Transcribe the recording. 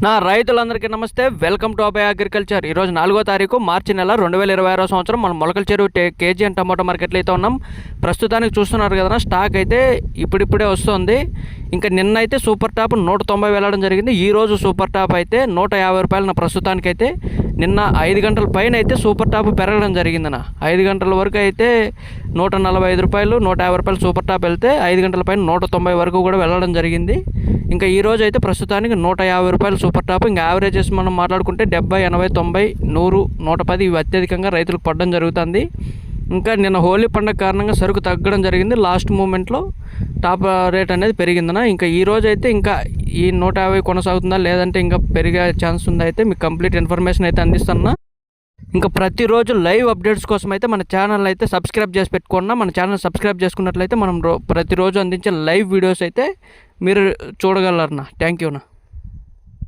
నా రైతులందరికీ నమస్తే. Welcome to Abhaya agriculture. ఈరోజు 4వ తారీఖు మార్చి నెల 2026 సంవత్సరం. మనం మొలకల చెరువు కేజీ అండ్ టమాటో మార్కెట్లో అయితే ఉన్నాం. ప్రస్తుతానికి చూస్తున్నారు కదా, స్టాక్ అయితే ఇప్పుడిప్పుడే వస్తుంది. ఇంకా నిన్న అయితే సూపర్ టాప్ 190 వెళ్ళడం జరిగింది. ఈరోజు సూపర్ టాప్ అయితే 150 రూపాయలు. ప్రస్తుతానికి అయితే నిన్న 5 గంటల పైన అయితే సూపర్ టాప్ పెరగడం జరిగిందన్న. 5 గంటల వరకు అయితే 145 రూపాయలు 150 రూపాయలు సూపర్ టాప్ వెళ్తే 5 గంటల పైన 190 వరకు కూడా వెళ్ళడం జరిగింది. ఇంకా ఈరోజు అయితే ప్రస్తుతానికి 150 రూపాయలు సూపర్ టాప్. ఇంకా యావరేజెస్ మనం మాట్లాడుకుంటే 70, 80, 90, 100, 110 ఇవి అత్యధికంగా రైతులకు పడడం జరుగుతుంది. ఇంకా నిన్న హోలీ పండుగ కారణంగా సరుకు తగ్గడం జరిగింది. లాస్ట్ మూమెంట్లో టాప్ రేట్ అనేది పెరిగిందన. ఇంకా ఈరోజు అయితే ఇంకా ఈ 150 కొనసాగుతుందా లేదంటే ఇంకా పెరిగే ఛాన్స్ ఉందా అయితే మీకు కంప్లీట్ ఇన్ఫర్మేషన్ అయితే అందిస్తున్నా. ఇంకా ప్రతిరోజు లైవ్ అప్డేట్స్ కోసం అయితే మన ఛానల్ అయితే సబ్స్క్రైబ్ చేసి పెట్టుకున్నా. మన ఛానల్ సబ్స్క్రైబ్ చేసుకున్నట్లయితే మనం ప్రతిరోజు అందించే లైవ్ వీడియోస్ అయితే మీరు చూడగలరన్నా. థ్యాంక్ యూనా.